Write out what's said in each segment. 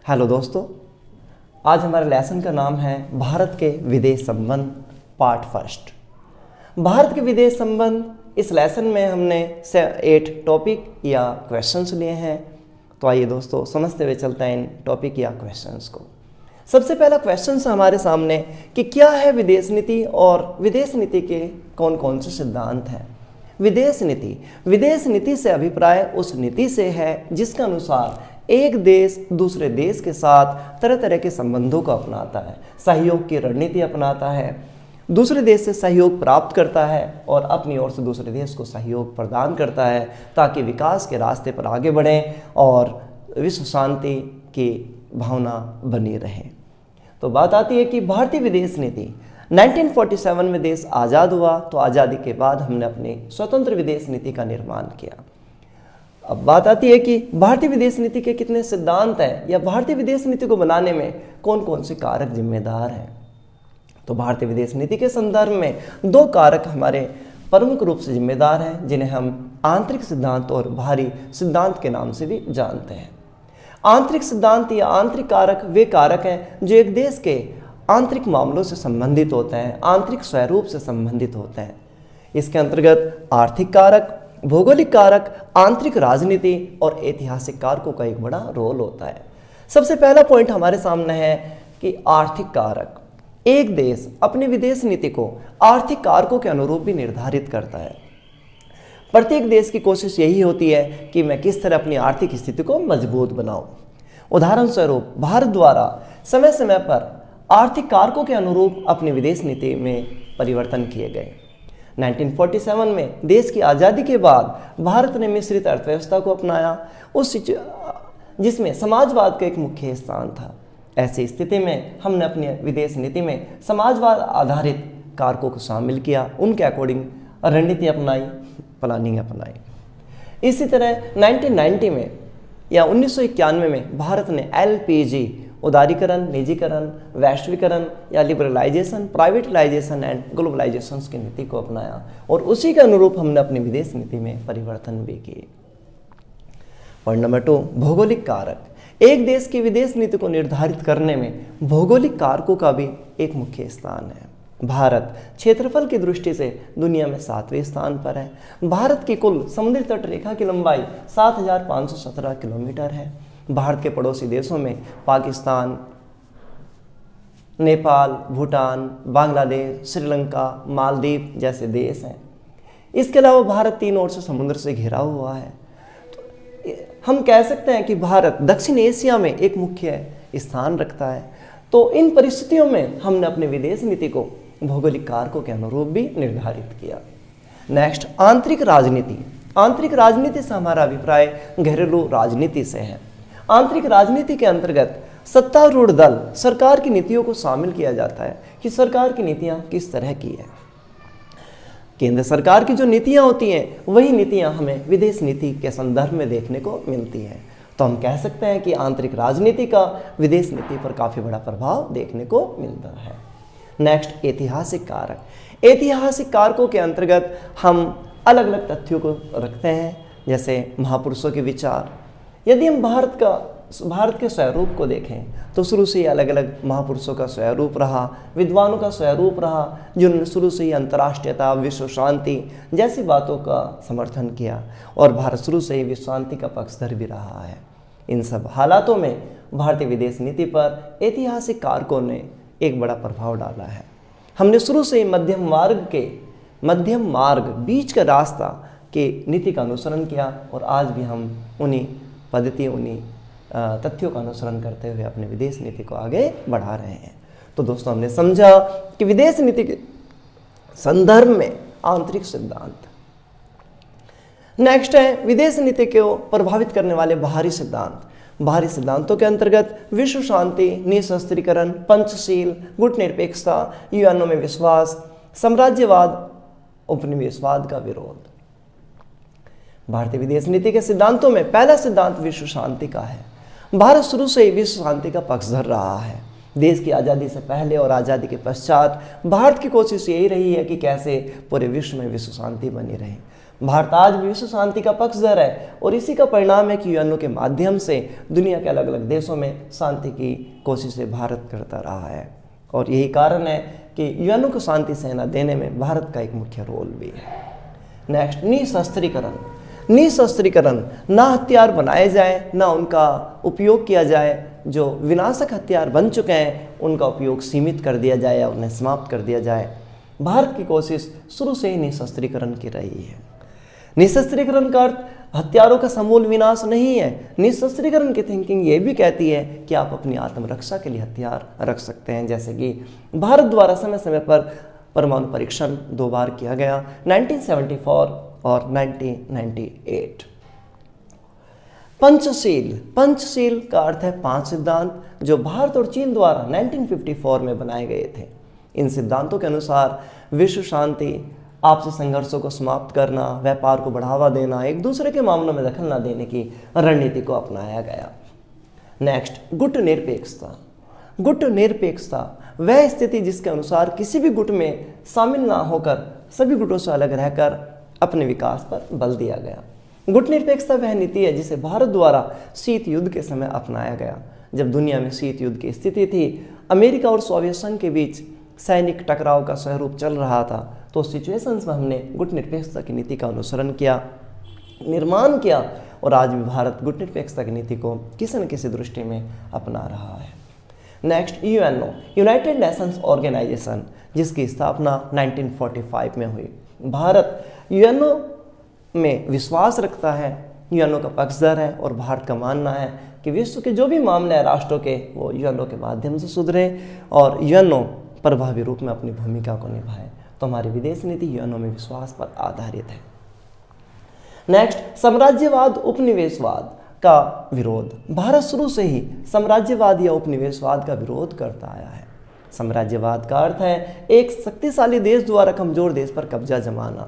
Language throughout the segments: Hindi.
हेलो दोस्तों, आज हमारे लेसन का नाम है भारत के विदेश संबंध पार्ट फर्स्ट। भारत के विदेश संबंध इस लेसन में हमने 8 टॉपिक या क्वेश्चंस लिए हैं। तो आइए दोस्तों समझते हुए चलते हैं इन टॉपिक या क्वेश्चंस को। सबसे पहला क्वेश्चन हमारे सामने कि क्या है विदेश नीति और विदेश नीति के कौन कौन से सिद्धांत हैं। विदेश नीति से अभिप्राय उस नीति से है जिसके अनुसार एक देश दूसरे देश के साथ तरह तरह के संबंधों को अपनाता है, सहयोग की रणनीति अपनाता है, दूसरे देश से सहयोग प्राप्त करता है और अपनी ओर से दूसरे देश को सहयोग प्रदान करता है ताकि विकास के रास्ते पर आगे बढ़ें और विश्व शांति की भावना बनी रहे। तो बात आती है कि भारतीय विदेश नीति 1947 में देश आज़ाद हुआ तो आज़ादी के बाद हमने अपनी स्वतंत्र विदेश नीति का निर्माण किया। अब बात आती है कि भारतीय विदेश नीति के कितने सिद्धांत हैं या भारतीय विदेश नीति को बनाने में कौन कौन से कारक जिम्मेदार हैं। तो भारतीय विदेश नीति के संदर्भ में 2 कारक हमारे प्रमुख रूप से जिम्मेदार हैं जिन्हें हम आंतरिक सिद्धांत और बाहरी सिद्धांत के नाम से भी जानते हैं। आंतरिक सिद्धांत या आंतरिक कारक वे कारक हैं जो एक देश के आंतरिक मामलों से संबंधित होते हैं, आंतरिक स्वरूप से संबंधित होते हैं। इसके अंतर्गत आर्थिक कारक, भौगोलिक कारक, आंतरिक राजनीति और ऐतिहासिक कारकों का एक बड़ा रोल होता है। सबसे पहला पॉइंट हमारे सामने है कि आर्थिक कारक। एक देश अपनी विदेश नीति को आर्थिक कारकों के अनुरूप भी निर्धारित करता है। प्रत्येक देश की कोशिश यही होती है कि मैं किस तरह अपनी आर्थिक स्थिति को मजबूत बनाऊं। उदाहरण स्वरूप भारत द्वारा समय समय पर आर्थिक कारकों के अनुरूप अपनी विदेश नीति में परिवर्तन किए गए। 1947 में देश की आज़ादी के बाद भारत ने मिश्रित अर्थव्यवस्था को अपनाया, जिसमें समाजवाद का एक मुख्य स्थान था। ऐसी स्थिति में हमने अपनी विदेश नीति में समाजवाद आधारित कारकों को शामिल किया, उनके अकॉर्डिंग रणनीति अपनाई, प्लानिंग अपनाई। इसी तरह 1990 में या 1991 में भारत ने LPG उदारीकरण, निजीकरण, वैश्वीकरण या लिबरलाइजेशन, प्राइवेटलाइजेशन एंड ग्लोबलाइजेशन की नीति को अपनाया और उसी के अनुरूप हमने अपनी विदेश नीति में परिवर्तन भी किए। पॉइंट नंबर 2, भौगोलिक कारक। एक देश की विदेश नीति को निर्धारित करने में भौगोलिक कारकों का भी एक मुख्य स्थान है। भारत क्षेत्रफल की दृष्टि से दुनिया में 7वें स्थान पर है। भारत की कुल समुद्री तट रेखा की लंबाई 7517 किलोमीटर है। भारत के पड़ोसी देशों में पाकिस्तान, नेपाल, भूटान, बांग्लादेश, श्रीलंका, मालदीव जैसे देश हैं। इसके अलावा भारत 3 ओर से समुद्र से घिरा हुआ है। तो हम कह सकते हैं कि भारत दक्षिण एशिया में एक मुख्य स्थान रखता है। तो इन परिस्थितियों में हमने अपने विदेश नीति को भौगोलिक कारकों के अनुरूप भी निर्धारित किया। नेक्स्ट, आंतरिक राजनीति। आंतरिक राजनीति से हमारा अभिप्राय घरेलू राजनीति से है। आंतरिक राजनीति के अंतर्गत सत्तारूढ़ दल सरकार की नीतियों को शामिल किया जाता है कि सरकार की नीतियां किस तरह की है। केंद्र सरकार की जो नीतियां होती हैं वही नीतियां हमें विदेश नीति के संदर्भ में देखने को मिलती है। तो हम कह सकते हैं कि आंतरिक राजनीति का विदेश नीति पर काफ़ी बड़ा प्रभाव देखने को मिलता है। नेक्स्ट, ऐतिहासिक कारक। ऐतिहासिक कारकों के अंतर्गत हम अलग अलग तथ्यों को रखते हैं, जैसे महापुरुषों के विचार। यदि हम भारत के स्वरूप को देखें तो शुरू से ही अलग अलग महापुरुषों का स्वरूप रहा, विद्वानों का स्वरूप रहा, जिन्होंने शुरू से ही अंतर्राष्ट्रीयता, विश्व शांति जैसी बातों का समर्थन किया और भारत शुरू से ही विश्व शांति का पक्षधर भी रहा है। इन सब हालातों में भारतीय विदेश नीति पर ऐतिहासिक कारकों ने एक बड़ा प्रभाव डाला है। हमने शुरू से ही मध्यम मार्ग बीच का रास्ता के नीति का अनुसरण किया और आज भी हम उन्हीं तथ्यों का अनुसरण करते हुए अपने विदेश नीति को आगे बढ़ा रहे हैं। तो दोस्तों हमने समझा कि विदेश नीति के संदर्भ में आंतरिक सिद्धांत। नेक्स्ट है विदेश नीति को प्रभावित करने वाले बाहरी सिद्धांत। बाहरी सिद्धांतों के अंतर्गत विश्व शांति, निशस्त्रीकरण, पंचशील, गुटनिरपेक्षता, यूएनओ में विश्वास, साम्राज्यवाद, उपनिवेशवाद का विरोध। भारतीय विदेश नीति के सिद्धांतों में पहला सिद्धांत विश्व शांति का है। भारत शुरू से ही विश्व शांति का पक्षधर रहा है। देश की आज़ादी से पहले और आज़ादी के पश्चात भारत की कोशिश यही रही है कि कैसे पूरे विश्व में विश्व शांति बनी रहे। भारत आज भी विश्व शांति का पक्षधर है और इसी का परिणाम है कि यूएनओ के माध्यम से दुनिया के अलग अलग देशों में शांति की कोशिशें भारत करता रहा है। और यही कारण है कि यूएनओ को शांति सेना देने में भारत का एक मुख्य रोल भी है। नेक्स्ट, निशस्त्रीकरण। निशस्त्रीकरण, ना हथियार बनाए जाए ना उनका उपयोग किया जाए। जो विनाशक हथियार बन चुके हैं उनका उपयोग सीमित कर दिया जाए या उन्हें समाप्त कर दिया जाए। भारत की कोशिश शुरू से ही निशस्त्रीकरण की रही है। निशस्त्रीकरण का अर्थ हथियारों का समूल विनाश नहीं है। निशस्त्रीकरण की थिंकिंग ये भी कहती है कि आप अपनी आत्मरक्षा के लिए हथियार रख सकते हैं, जैसे कि भारत द्वारा समय समय पर परमाणु परीक्षण 2 बार किया गया, 1974 और 1998। पंचशील। पंचशील का अर्थ है 5 सिद्धांत जो भारत और चीन द्वारा 1954 में बनाए गए थे। इन सिद्धांतों के अनुसार विश्व शांति, आपसी संघर्षों को समाप्त करना, व्यापार को बढ़ावा देना, एक दूसरे के मामलों में दखल न देने की रणनीति को अपनाया गया। नेक्स्ट, गुट निरपेक्षता। गुट निरपेक्षता वह स्थिति जिसके अनुसार किसी भी गुट में शामिल ना होकर सभी गुटों से अलग रहकर अपने विकास पर बल दिया गया। गुट निरपेक्षता वह नीति है जिसे भारत द्वारा शीत युद्ध के समय अपनाया गया। जब दुनिया में शीत युद्ध की स्थिति थी, अमेरिका और सोवियत संघ के बीच सैनिक टकराव का स्वरूप चल रहा था, तो सिचुएशंस में हमने गुट निरपेक्षता की नीति का अनुसरण किया, निर्माण किया और आज भी भारत गुट निरपेक्षता की नीति को किसी न किसी दृष्टि में अपना रहा है। Next, UNO, United Nations Organisation, जिसकी स्थापना 1945 में हुई। भारत यूएनओ में विश्वास रखता है, यूएनओ का पक्षधर है और भारत का मानना है कि विश्व के जो भी मामले हैं राष्ट्रों के, वो यूएनओ के माध्यम से सुधरे और यूएनओ प्रभावी रूप में अपनी भूमिका को निभाए। तो हमारी विदेश नीति यूएनओ में विश्वास पर आधारित है। नेक्स्ट, साम्राज्यवाद उपनिवेशवाद का विरोध। भारत शुरू से ही साम्राज्यवाद या उपनिवेशवाद का विरोध करता आया है। साम्राज्यवाद का अर्थ है एक शक्तिशाली देश द्वारा कमजोर देश पर कब्जा जमाना।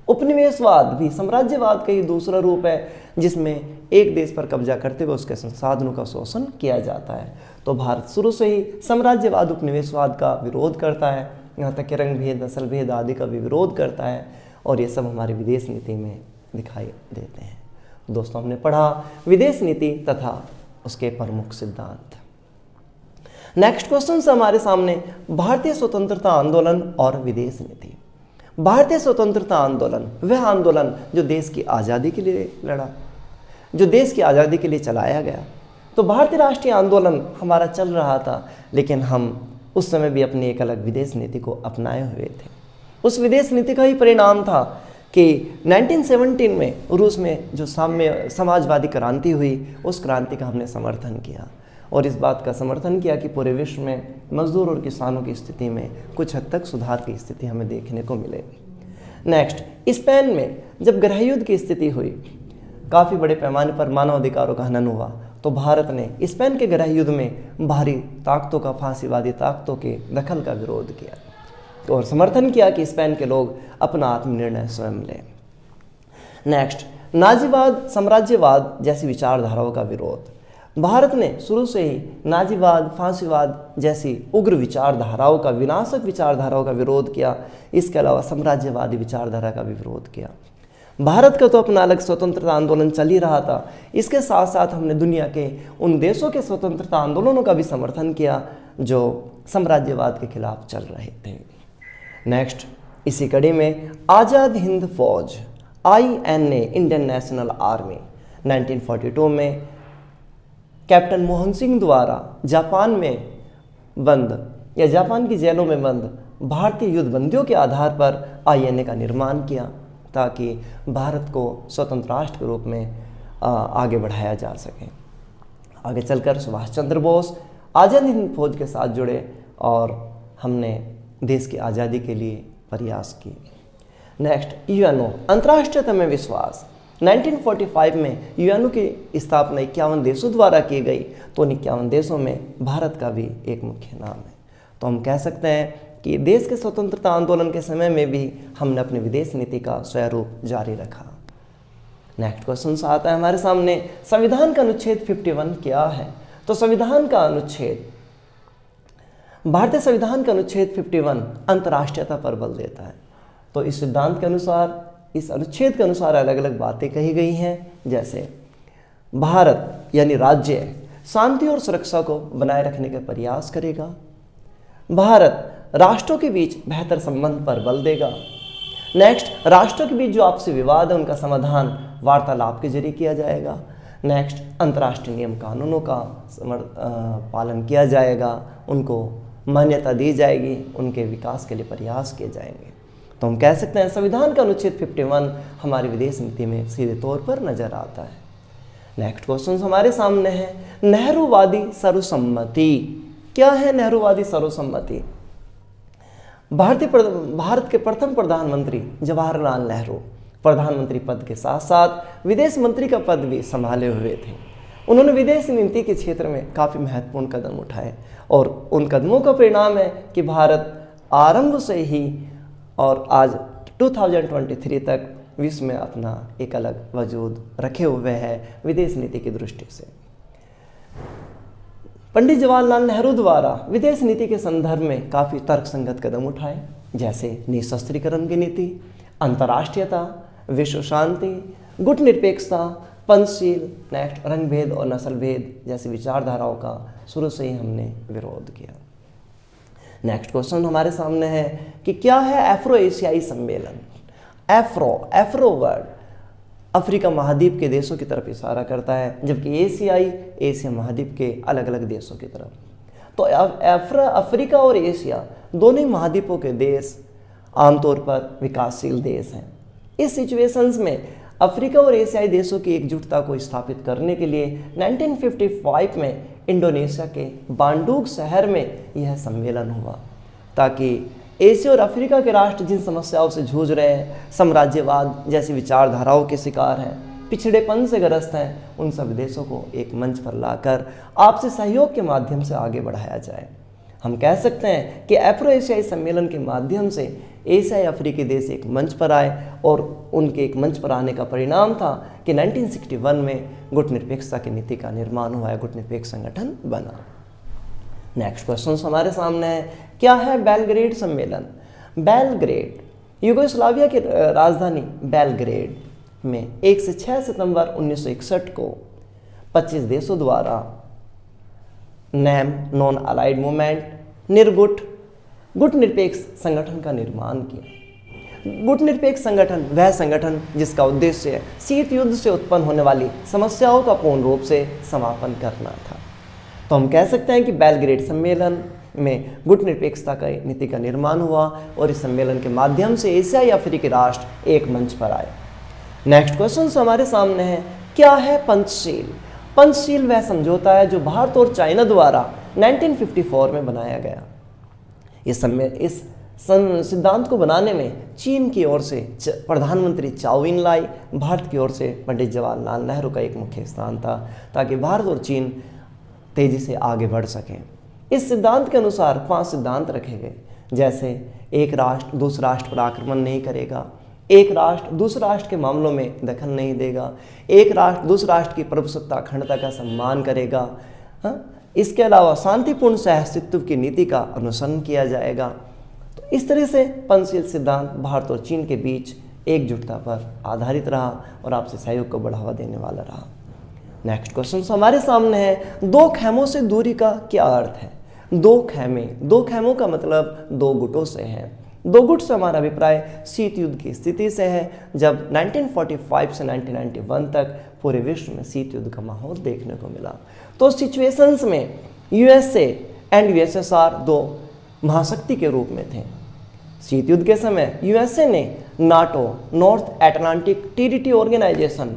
उपनिवेशवाद भी साम्राज्यवाद का ही दूसरा रूप है जिसमें एक देश पर कब्जा करते हुए उसके संसाधनों का शोषण किया जाता है। तो भारत शुरू से ही साम्राज्यवाद उपनिवेशवाद का विरोध करता है, यहाँ तक कि रंग भेद, नस्ल भेद आदि का भी विरोध करता है और ये सब हमारी विदेश नीति में दिखाई देते हैं। दोस्तों, हमने पढ़ा विदेश नीति तथा उसके प्रमुख सिद्धांत। नेक्स्ट क्वेश्चन हमारे सामने भारतीय स्वतंत्रता आंदोलन और विदेश नीति। भारतीय स्वतंत्रता आंदोलन वह आंदोलन जो देश की आज़ादी के लिए लड़ा, जो देश की आज़ादी के लिए चलाया गया। तो भारतीय राष्ट्रीय आंदोलन हमारा चल रहा था, लेकिन हम उस समय भी अपनी एक अलग विदेश नीति को अपनाए हुए थे। उस विदेश नीति का ही परिणाम था कि 1917 में रूस में जो समाजवादी क्रांति हुई, उस क्रांति का हमने समर्थन किया और इस बात का समर्थन किया कि पूरे विश्व में मजदूर और किसानों की स्थिति में कुछ हद तक सुधार की स्थिति हमें देखने को मिले। नेक्स्ट, स्पेन में जब गृह युद्ध की स्थिति हुई, काफ़ी बड़े पैमाने पर मानवाधिकारों का हनन हुआ, तो भारत ने स्पेन के गृह युद्ध में बाहरी ताकतों का, फांसीवादी ताकतों के दखल का विरोध किया और समर्थन किया कि स्पेन के लोग अपना आत्मनिर्णय स्वयं लें। नेक्स्ट, नाजीवाद, साम्राज्यवाद जैसी विचारधाराओं का विरोध। भारत ने शुरू से ही नाजीवाद, फांसीवाद जैसी उग्र विचारधाराओं का, विनाशक विचारधाराओं का विरोध किया। इसके अलावा साम्राज्यवादी विचारधारा का भी विरोध किया। भारत का तो अपना अलग स्वतंत्रता आंदोलन चल ही रहा था, इसके साथ साथ हमने दुनिया के उन देशों के स्वतंत्रता आंदोलनों का भी समर्थन किया जो साम्राज्यवाद के खिलाफ चल रहे थे। नेक्स्ट, इसी कड़ी में आज़ाद हिंद फौज INA, इंडियन नेशनल आर्मी, 1942 में कैप्टन मोहन सिंह द्वारा जापान में बंद या जापान की जेलों में बंद भारतीय युद्धबंदियों के आधार पर INA का निर्माण किया ताकि भारत को स्वतंत्र राष्ट्र के रूप में आगे बढ़ाया जा सके। आगे चलकर सुभाष चंद्र बोस आज़ाद हिंद फौज के साथ जुड़े और हमने देश की आज़ादी के लिए प्रयास किए। नेक्स्ट, यूएनओ, अंतर्राष्ट्रीयता में विश्वास। 1945 में यूएनओ की स्थापना 51 देशों द्वारा की गई, तो उन 51 देशों में भारत का भी एक मुख्य नाम है। तो हम कह सकते हैं कि देश के स्वतंत्रता आंदोलन के समय में भी हमने अपनी विदेश नीति का स्वरूप जारी रखा। नेक्स्ट क्वेश्चन आता है हमारे सामने, संविधान का अनुच्छेद 51 क्या है? तो संविधान का अनुच्छेद, भारतीय संविधान का अनुच्छेद 51 अंतर्राष्ट्रीयता पर बल देता है। तो इस सिद्धांत के अनुसार इस अनुच्छेद के अनुसार अलग अलग बातें कही गई हैं, जैसे भारत यानी राज्य शांति और सुरक्षा को बनाए रखने का प्रयास करेगा, भारत राष्ट्रों के बीच बेहतर संबंध पर बल देगा। नेक्स्ट, राष्ट्रों के बीच जो आपसी विवाद है उनका समाधान वार्तालाप के जरिए किया जाएगा। नेक्स्ट, अंतर्राष्ट्रीय नियम कानूनों का पालन किया जाएगा, उनको मान्यता दी जाएगी, उनके विकास के लिए प्रयास किए जाएंगे। तो हम कह सकते हैं संविधान का अनुच्छेद 51 हमारी विदेश नीति में सीधे तौर पर नजर आता है। नेक्स्ट क्वेश्चन हमारे सामने है, नेहरूवादी सर्वसम्मति। क्या है नेहरूवादी सर्वसम्मति? भारत के प्रथम प्रधानमंत्री जवाहरलाल नेहरू प्रधानमंत्री पद के साथ साथ विदेश मंत्री का पद भी संभाले हुए थे। उन्होंने विदेश नीति के क्षेत्र में काफ़ी महत्वपूर्ण कदम उठाए और उन कदमों का परिणाम है कि भारत आरंभ से ही और आज 2023 तक विश्व में अपना एक अलग वजूद रखे हुए है विदेश नीति की दृष्टि से। पंडित जवाहरलाल नेहरू द्वारा विदेश नीति के संदर्भ में काफ़ी तर्कसंगत कदम उठाए, जैसे निशस्त्रीकरण की नीति, अंतर्राष्ट्रीयता, विश्व शांति, गुटनिरपेक्षता, पंचशील, नेक्स्ट रंगभेद और नस्ल भेद जैसी विचारधाराओं का शुरू से ही हमने विरोध किया। नेक्स्ट क्वेश्चन हमारे सामने है कि क्या है अफ्रो एशियाई सम्मेलन? एफ्रो वर्ड अफ्रीका महाद्वीप के देशों की तरफ इशारा करता है, जबकि एशिया महाद्वीप के अलग अलग देशों की तरफ। तो अफ्रीका और एशिया दोनों ही महाद्वीपों के देश आमतौर पर विकासशील देश हैं। इस सिचुएशंस में अफ्रीका और एशियाई देशों की एकजुटता को स्थापित करने के लिए 1955 में इंडोनेशिया के बांडुग शहर में यह सम्मेलन हुआ, ताकि एशिया और अफ्रीका के राष्ट्र जिन समस्याओं से जूझ रहे हैं, साम्राज्यवाद जैसी विचारधाराओं के शिकार हैं, पिछड़ेपन से ग्रस्त हैं, उन सब देशों को एक मंच पर लाकर आपसी सहयोग के माध्यम से आगे बढ़ाया जाए। हम कह सकते हैं कि अफ्रो एशियाई सम्मेलन के माध्यम से एशियाई अफ्रीकी देश एक मंच पर आए और उनके एक मंच पर आने का परिणाम था कि 1961 में गुटनिरपेक्षता की नीति का निर्माण हुआ है, गुटनिरपेक्ष संगठन बना। नेक्स्ट क्वेश्चन हमारे सामने है, क्या है बेलग्रेड सम्मेलन? बेलग्रेड यूगोस्लाविया की राजधानी बेलग्रेड में 1 से 6 सितंबर 1961 को 25 देशों द्वारा नॉन अलाइड मूवमेंट गुटनिरपेक्ष संगठन का निर्माण किया। गुटनिरपेक्ष संगठन वह संगठन जिसका उद्देश्य शीत युद्ध से उत्पन्न होने वाली समस्याओं का पूर्ण रूप से समापन करना था। तो हम कह सकते हैं कि बेलग्रेड सम्मेलन में गुटनिरपेक्षता का नीति का निर्माण हुआ और इस सम्मेलन के माध्यम से एशियाई अफ्रीकी राष्ट्र एक मंच पर आए। नेक्स्ट क्वेश्चन हमारे सामने है, क्या है पंचशील? पंचशील वह समझौता है जो भारत और चाइना द्वारा 1954 में बनाया गया। इस सिद्धांत को बनाने में चीन की ओर से प्रधानमंत्री चाओ इन लाई, भारत की ओर से पंडित जवाहरलाल नेहरू का एक मुख्य स्थान था, ताकि भारत और चीन तेजी से आगे बढ़ सकें। इस सिद्धांत के अनुसार 5 सिद्धांत रखे गए, जैसे एक राष्ट्र दूसरे राष्ट्र पर आक्रमण नहीं करेगा, एक राष्ट्र दूसरे राष्ट्र के मामलों में दखल नहीं देगा, एक राष्ट्र दूसरे राष्ट्र की प्रभुसत्ता अखंडता का सम्मान करेगा, इसके अलावा शांतिपूर्ण सहअस्तित्व की नीति का अनुसरण किया जाएगा। तो इस तरह से पंचशील सिद्धांत भारत और चीन के बीच एकजुटता पर आधारित रहा और आपसी सहयोग को बढ़ावा देने वाला रहा। नेक्स्ट क्वेश्चन हमारे सामने है, 2 खेमों से दूरी का क्या अर्थ है? 2 खेमों का मतलब 2 गुटों से है। 2 गुट से हमारा अभिप्राय शीत युद्ध की स्थिति से है, जब 1945 से 1991 तक पूरे विश्व में शीत युद्ध का माहौल देखने को मिला। तो सिचुएशंस में यूएसए एंड यूएसएसआर 2 महाशक्ति के रूप में थे। शीत युद्ध के समय यूएसए ने NATO, North Atlantic Treaty Organisation,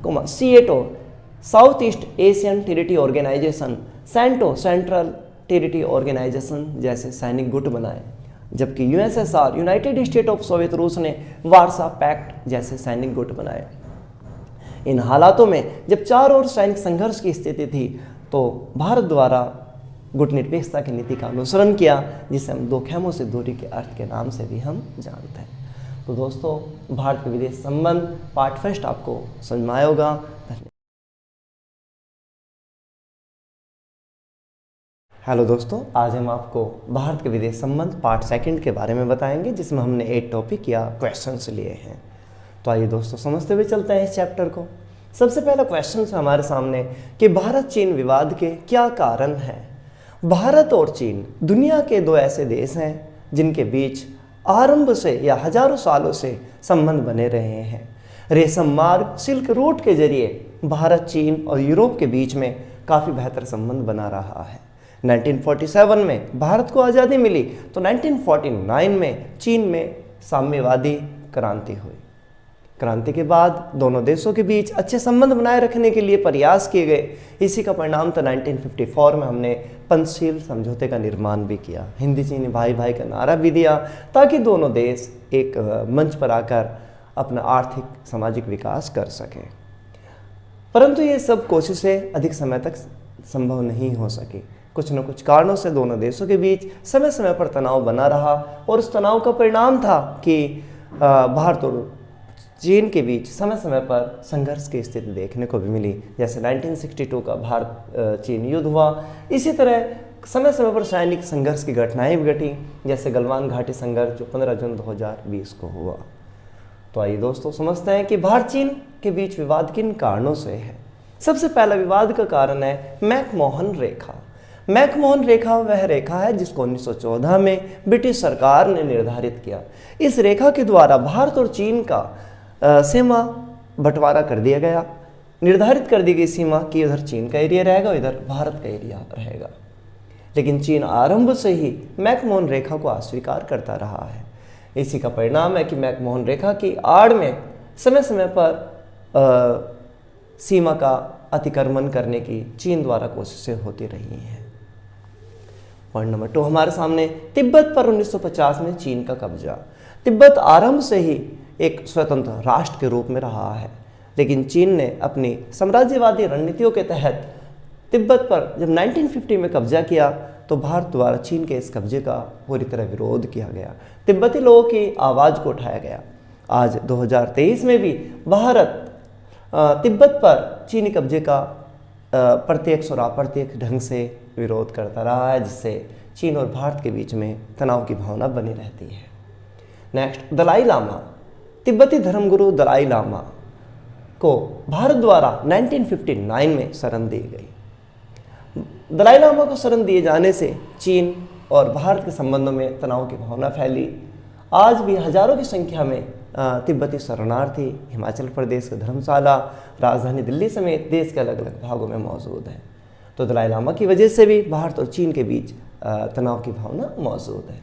SEATO, South East Asian Treaty Organisation, CENTO, Central Treaty Organisation जैसे सैनिक गुट बनाए, जबकि USSR, United State of Soviet रूस ने वार्सा पैक्ट जैसे सैनिक गुट बनाए। इन हालातों में जब चारों ओर सैनिक संघर्ष की स्थिति थी, तो भारत द्वारा गुटनिरपेक्षता की नीति का अनुसरण किया, जिसे हम 2 खेमों से दूरी के अर्थ के नाम से भी हम जानते हैं। तो दोस्तों, भारत के विदेश संबंध पार्ट फर्स्ट आपको समझ में आया होगा। हेलो दोस्तों, आज हम आपको भारत के विदेश संबंध पार्ट सेकंड के बारे में बताएंगे, जिसमें हमने 8 टॉपिक या क्वेश्चंस लिए हैं। तो आइए दोस्तों समझते हुए चलते हैं इस चैप्टर को। सबसे पहला क्वेश्चन है हमारे सामने कि भारत चीन विवाद के क्या कारण हैं। भारत और चीन दुनिया के दो ऐसे देश हैं जिनके बीच आरंभ से या हजारों सालों से संबंध बने रहे हैं। रेशम मार्ग सिल्क रूट के जरिए भारत, चीन और यूरोप के बीच में काफ़ी बेहतर संबंध बना रहा है। 1947 में भारत को आज़ादी मिली तो 1949 में चीन में साम्यवादी क्रांति हुई। क्रांति के बाद दोनों देशों के बीच अच्छे संबंध बनाए रखने के लिए प्रयास किए गए। इसी का परिणाम तो 1954 में हमने पंचशील समझौते का निर्माण भी किया, हिंदी चीनी भाई भाई का नारा भी दिया, ताकि दोनों देश एक मंच पर आकर अपना आर्थिक सामाजिक विकास कर सकें। परंतु ये सब कोशिशें अधिक समय तक संभव नहीं हो सकी। कुछ न कुछ कारणों से दोनों देशों के बीच समय समय पर तनाव बना रहा और उस तनाव का परिणाम था कि भारत और चीन के बीच समय समय पर संघर्ष की स्थिति देखने को भी मिली। जैसे 1962 का भारत चीन युद्ध हुआ, इसी तरह समय समय पर सैनिक संघर्ष की घटनाएं भी घटी, जैसे गलवान घाटी संघर्ष जो 15 जून 2020 को हुआ। तो आइए दोस्तों समझते हैं कि भारत चीन के बीच विवाद किन कारणों से है। सबसे पहला विवाद का कारण है मैकमोहन रेखा। मैकमोहन रेखा वह रेखा है जिसको 1914 में ब्रिटिश सरकार ने निर्धारित किया। इस रेखा के द्वारा भारत और चीन का सीमा बंटवारा कर दिया गया। निर्धारित कर दी गई सीमा कि इधर चीन का एरिया रहेगा, इधर भारत का एरिया रहेगा। लेकिन चीन आरंभ से ही मैकमोहन रेखा को अस्वीकार करता रहा है। इसी का परिणाम है कि मैकमोहन रेखा की आड़ में समय समय पर सीमा का अतिक्रमण करने की चीन द्वारा कोशिशें होती रही हैं। पॉइंट नंबर 2 हमारे सामने, तिब्बत पर 1950 में चीन का कब्जा। तिब्बत आरंभ से ही एक स्वतंत्र राष्ट्र के रूप में रहा है, लेकिन चीन ने अपनी साम्राज्यवादी रणनीतियों के तहत तिब्बत पर जब 1950 में कब्जा किया तो भारत द्वारा चीन के इस कब्जे का पूरी तरह विरोध किया गया। तिब्बती लोगों की आवाज़ को उठाया गया। आज 2023 में भी भारत तिब्बत पर चीनी कब्जे का प्रत्यक्ष और अप्रत्यक्ष ढंग से विरोध करता रहा है, जिससे चीन और भारत के बीच में तनाव की भावना बनी रहती है। नेक्स्ट, दलाई लामा। तिब्बती धर्मगुरु दलाई लामा को भारत द्वारा 1959 में शरण दी गई। दलाई लामा को शरण दिए जाने से चीन और भारत के संबंधों में तनाव की भावना फैली। आज भी हजारों की संख्या में तिब्बती शरणार्थी हिमाचल प्रदेश के धर्मशाला, राजधानी दिल्ली समेत देश के अलग अलग भागों में मौजूद हैं। तो दलाई लामा की वजह से भी भारत और चीन के बीच तनाव की भावना मौजूद है।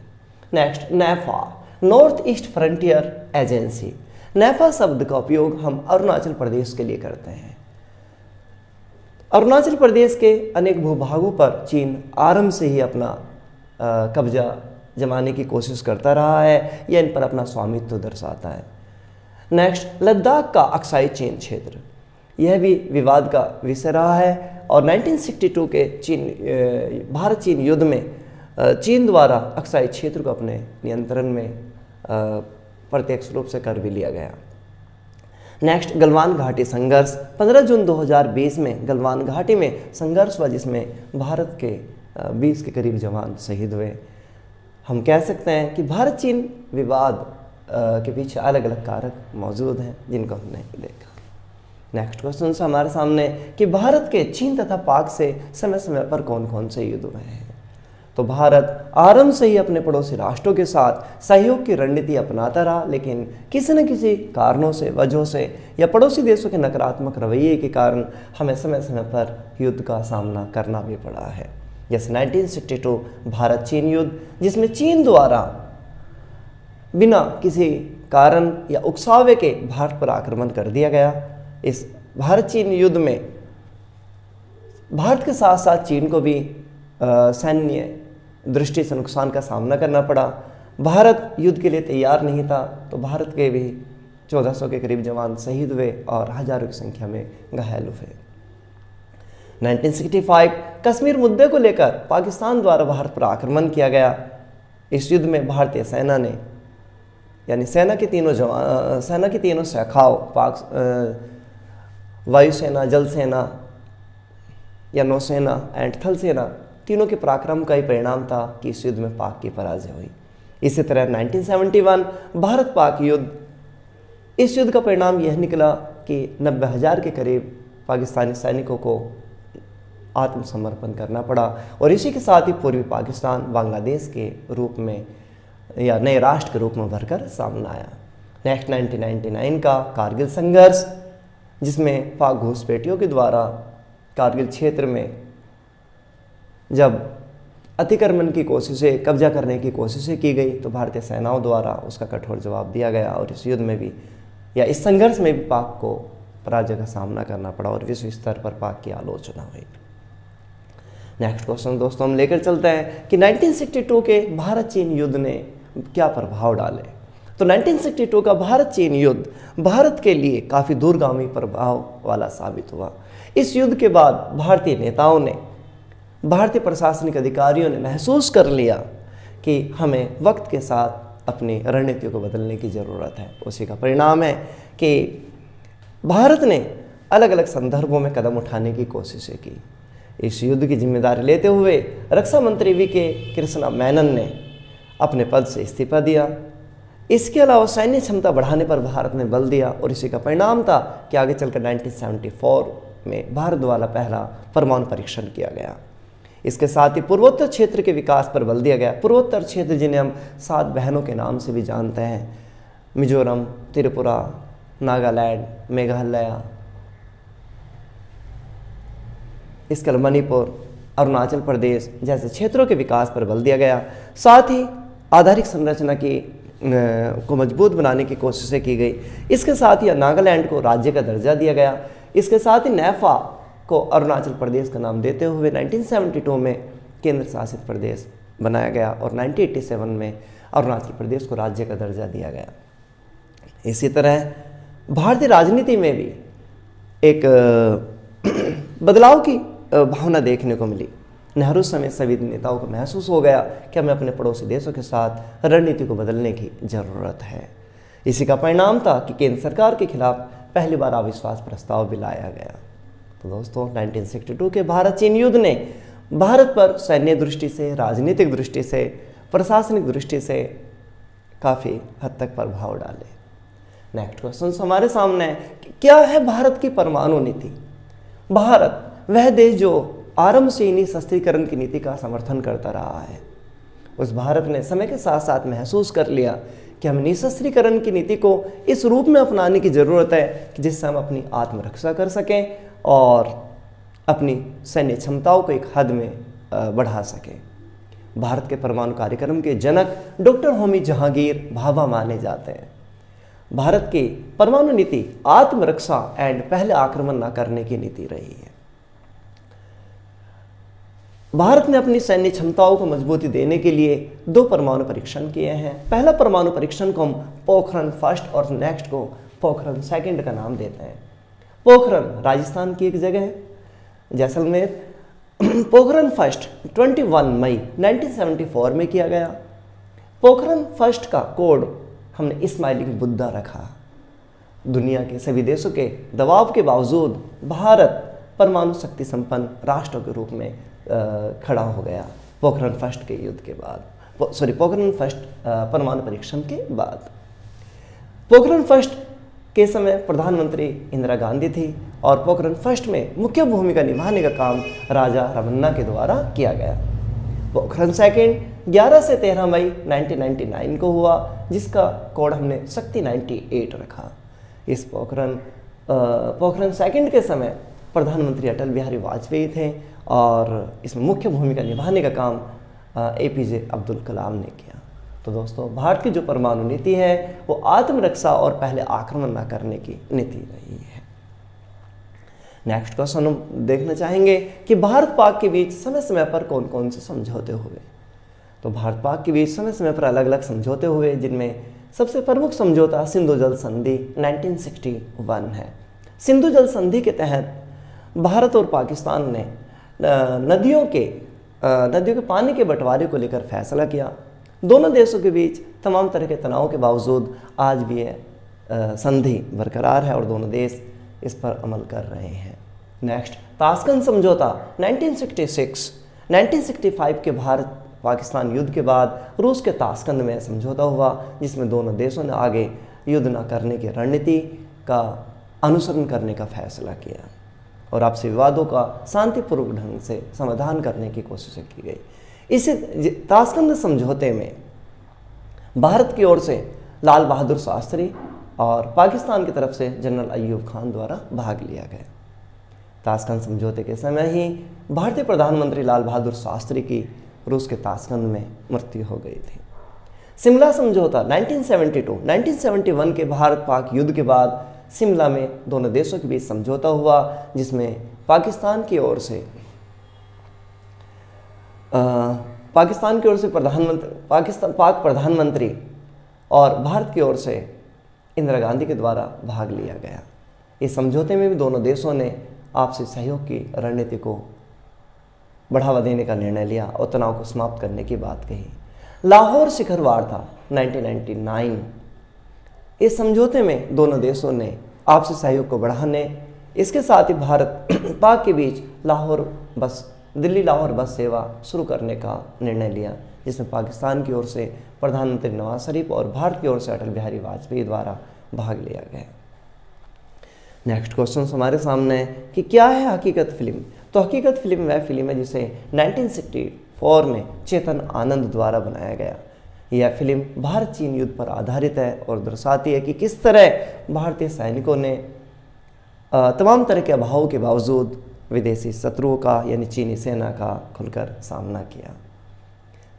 Next, NEFA, north east frontier agency. NEFA शब्द का उपयोग हम अरुणाचल प्रदेश के लिए करते हैं। अरुणाचल प्रदेश के अनेक भूभागों पर चीन आरंभ से ही अपना कब्जा जमाने की कोशिश करता रहा है या इन पर अपना स्वामित्व दर्शाता है। नेक्स्ट, लद्दाख का अक्साई चीन क्षेत्र। यह भी विवाद का विषय रहा है और 1962 के भारत चीन युद्ध में चीन द्वारा अक्साई क्षेत्र को अपने नियंत्रण में प्रत्यक्ष रूप से कर भी लिया गया। नेक्स्ट, गलवान घाटी संघर्ष। 15 जून 2020 में गलवान घाटी में संघर्ष हुआ, जिसमें भारत के 20 के करीब जवान शहीद हुए। हम कह सकते हैं कि भारत चीन विवाद के पीछे अलग अलग कारक मौजूद हैं जिनको हमने देखा। नेक्स्ट क्वेश्चन से हमारे सामने कि भारत के चीन तथा पाक से समय समय पर कौन कौन से युद्ध हुए हैं। तो भारत आरंभ से ही अपने पड़ोसी राष्ट्रों के साथ सहयोग की रणनीति अपनाता रहा, लेकिन किसी न किसी कारणों से, वजहों से या पड़ोसी देशों के नकारात्मक रवैये के कारण हमें समय समय पर युद्ध का सामना करना भी पड़ा है। जैसे 1962 भारत चीन युद्ध, जिसमें चीन द्वारा बिना किसी कारण या उकसावे के भारत पर आक्रमण कर दिया गया। इस भारत चीन युद्ध में भारत के साथ साथ चीन को भी सैन्य दृष्टि से नुकसान का सामना करना पड़ा। भारत युद्ध के लिए तैयार नहीं था, तो भारत के भी 1400 के करीब जवान शहीद हुए और हजारों की संख्या में घायल हुए। 1965 कश्मीर मुद्दे को लेकर पाकिस्तान द्वारा भारत पर आक्रमण किया गया। इस युद्ध में भारतीय सेना ने, यानी सेना की तीनों शाखाओं, वायुसेना, जल सेना या नौसेना एंड थल सेना, तीनों के पराक्रम का ही परिणाम था कि इस युद्ध में पाक की पराजय हुई। इसी तरह 1971 भारत पाक युद्ध, इस युद्ध का परिणाम यह निकला कि 90,000 के करीब पाकिस्तानी सैनिकों को आत्मसमर्पण करना पड़ा और इसी के साथ ही पूर्वी पाकिस्तान बांग्लादेश के रूप में या नए राष्ट्र के रूप में भरकर सामने आया। नेक्स्ट 1999 का कारगिल संघर्ष, जिसमें पाक घुसपैठियों के द्वारा कारगिल क्षेत्र में जब अतिक्रमण की कोशिशें, कब्जा करने की कोशिशें की गई तो भारतीय सेनाओं द्वारा उसका कठोर जवाब दिया गया और इस युद्ध में भी या इस संघर्ष में भी पाक को पराजय का सामना करना पड़ा और विश्व स्तर पर पाक की आलोचना हुई। नेक्स्ट क्वेश्चन दोस्तों हम लेकर चलते हैं कि 1962 के भारत चीन युद्ध ने क्या प्रभाव डाले। तो 1962 का भारत चीन युद्ध भारत के लिए काफ़ी दूरगामी प्रभाव वाला साबित हुआ। इस युद्ध के बाद भारतीय नेताओं ने, भारतीय प्रशासनिक अधिकारियों ने महसूस कर लिया कि हमें वक्त के साथ अपनी रणनीतियों को बदलने की ज़रूरत है। उसी का परिणाम है कि भारत ने अलग अलग संदर्भों में कदम उठाने की कोशिशें की। इस युद्ध की जिम्मेदारी लेते हुए रक्षा मंत्री वी.के. कृष्णा मेनन ने अपने पद से इस्तीफा दिया। इसके अलावा सैन्य क्षमता बढ़ाने पर भारत ने बल दिया और इसी का परिणाम था कि आगे चलकर 1974 में भारत द्वारा पहला परमाणु परीक्षण किया गया। इसके साथ ही पूर्वोत्तर क्षेत्र के विकास पर बल दिया गया। पूर्वोत्तर क्षेत्र जिन्हें हम 7 बहनों के नाम से भी जानते हैं, मिजोरम, त्रिपुरा, नागालैंड, मेघालय, इसके अलावा मणिपुर, अरुणाचल प्रदेश जैसे क्षेत्रों के विकास पर बल दिया गया। साथ ही आधारिक संरचना को मजबूत बनाने की कोशिशें की गई। इसके साथ ही नागालैंड को राज्य का दर्जा दिया गया। इसके साथ ही नैफा को अरुणाचल प्रदेश का नाम देते हुए 1972 में केंद्र शासित प्रदेश बनाया गया और 1987 में अरुणाचल प्रदेश को राज्य का दर्जा दिया गया। इसी तरह भारतीय राजनीति में भी एक बदलाव की भावना देखने को मिली। नेहरू समेत सभी नेताओं को महसूस हो गया कि हमें अपने पड़ोसी देशों के साथ रणनीति को बदलने की ज़रूरत है। इसी का परिणाम था कि केंद्र सरकार के खिलाफ पहली बार अविश्वास प्रस्ताव भी लाया गया। तो दोस्तों 1962 के भारत चीन युद्ध ने भारत पर सैन्य दृष्टि से, राजनीतिक दृष्टि से, प्रशासनिक दृष्टि से काफ़ी हद तक प्रभाव डाले। नेक्स्ट क्वेश्चन हमारे सामने है कि क्या है भारत की परमाणु नीति। भारत वह देश जो आरंभ से ही निशस्त्रीकरण की नीति का समर्थन करता रहा है। उस भारत ने समय के साथ साथ महसूस कर लिया कि हमें निशस्त्रीकरण की नीति को इस रूप में अपनाने की ज़रूरत है कि जिससे हम अपनी आत्मरक्षा कर सकें और अपनी सैन्य क्षमताओं को एक हद में बढ़ा सकें। भारत के परमाणु कार्यक्रम के जनक डॉक्टर होमी जहांगीर भाभा माने जाते हैं। भारत की परमाणु नीति आत्मरक्षा एंड पहले आक्रमण न करने की नीति रही है। भारत ने अपनी सैन्य क्षमताओं को मजबूती देने के लिए 2 परमाणु परीक्षण किए हैं। पहला परमाणु परीक्षण को हम पोखरण फर्स्ट और नेक्स्ट को पोखरण सेकंड का नाम देते हैं। पोखरण राजस्थान की एक जगह है, जैसलमेर। पोखरण फर्स्ट 21 मई 1974 में किया गया। पोखरण फर्स्ट का कोड हमने स्माइलिंग बुद्धा रखा। दुनिया के सभी देशों के दबाव के बावजूद भारत परमाणु शक्ति संपन्न राष्ट्रों के रूप में खड़ा हो गया पोखरण फर्स्ट के युद्ध के बाद, पोखरण फर्स्ट परमाणु परीक्षण के बाद। पोखरण फर्स्ट के समय प्रधानमंत्री इंदिरा गांधी थी और पोखरण फर्स्ट में मुख्य भूमिका निभाने का काम राजा रमन्ना के द्वारा किया गया। पोखरण सेकंड 11 से 13 मई 1999 को हुआ, जिसका कोड हमने शक्ति 98 रखा। इस पोखरण सेकंड के समय प्रधानमंत्री अटल बिहारी वाजपेयी थे और इसमें मुख्य भूमिका निभाने का काम APJ अब्दुल कलाम ने किया। तो दोस्तों भारत की जो परमाणु नीति है वो आत्मरक्षा और पहले आक्रमण न करने की नीति रही है। नेक्स्ट क्वेश्चन हम देखना चाहेंगे कि भारत पाक के बीच समय समय पर कौन कौन से समझौते हुए। तो भारत पाक के बीच समय समय पर अलग अलग समझौते हुए, जिनमें सबसे प्रमुख समझौता सिंधु जल संधि 1961 है। सिंधु जल संधि के तहत भारत और पाकिस्तान ने नदियों के पानी के बंटवारे को लेकर फैसला किया। दोनों देशों के बीच तमाम तरह के तनाव के बावजूद आज भी यह संधि बरकरार है और दोनों देश इस पर अमल कर रहे हैं। नेक्स्ट ताशकंद समझौता 1965 के भारत पाकिस्तान युद्ध के बाद रूस के ताशकंद में समझौता हुआ, जिसमें दोनों देशों ने आगे युद्ध न करने की रणनीति का अनुसरण करने का फैसला किया और आपसी विवादों का शांतिपूर्वक ढंग से समाधान करने की कोशिश की गई। इसी ताशकंद समझौते में भारत की ओर से लाल बहादुर शास्त्री और पाकिस्तान की तरफ से जनरल अय्यूब खान द्वारा भाग लिया गया। ताशकंद समझौते के समय ही भारतीय प्रधानमंत्री लाल बहादुर शास्त्री की रूस के ताशकंद में मृत्यु हो गई थी। शिमला समझौता 1971 के भारत पाक युद्ध के बाद शिमला में दोनों देशों के बीच समझौता हुआ, जिसमें पाकिस्तान की ओर से पाक प्रधानमंत्री और भारत की ओर से इंदिरा गांधी के द्वारा भाग लिया गया। इस समझौते में भी दोनों देशों ने आपसी सहयोग की रणनीति को बढ़ावा देने का निर्णय लिया और तनाव को समाप्त करने की बात कही। लाहौर शिखर वार्ता 1999, इस समझौते में दोनों देशों ने आपसी सहयोग को बढ़ाने, इसके साथ ही भारत पाक के बीच दिल्ली लाहौर बस सेवा शुरू करने का निर्णय लिया, जिसमें पाकिस्तान की ओर से प्रधानमंत्री नवाज शरीफ और भारत की ओर से अटल बिहारी वाजपेयी द्वारा भाग लिया गया। नेक्स्ट क्वेश्चन हमारे सामने है कि क्या है हकीकत फिल्म। तो हकीकत फिल्म वह फिल्म है जिसे 1964 में चेतन आनंद द्वारा बनाया गया। यह फिल्म भारत चीन युद्ध पर आधारित है और दर्शाती है कि किस तरह भारतीय सैनिकों ने तमाम तरह के अभावों के बावजूद विदेशी शत्रुओं का यानी चीनी सेना का खुलकर सामना किया।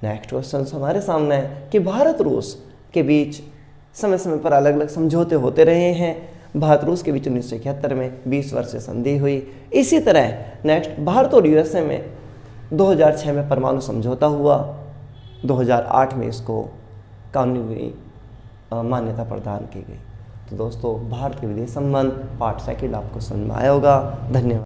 नेक्स्ट क्वेश्चन हमारे सामने है कि भारत रूस के बीच समय समय पर अलग अलग समझौते होते रहे हैं। भारत रूस के बीच 1971 में 20 वर्ष से संधि हुई। इसी तरह नेक्स्ट भारत और यूएसए में 2006 में परमाणु समझौता हुआ, 2008 में इसको कानूनी मान्यता प्रदान की गई। तो दोस्तों, भारत के विदेश संबंध पार्ट 2 आपको समझ में आया होगा। धन्यवाद।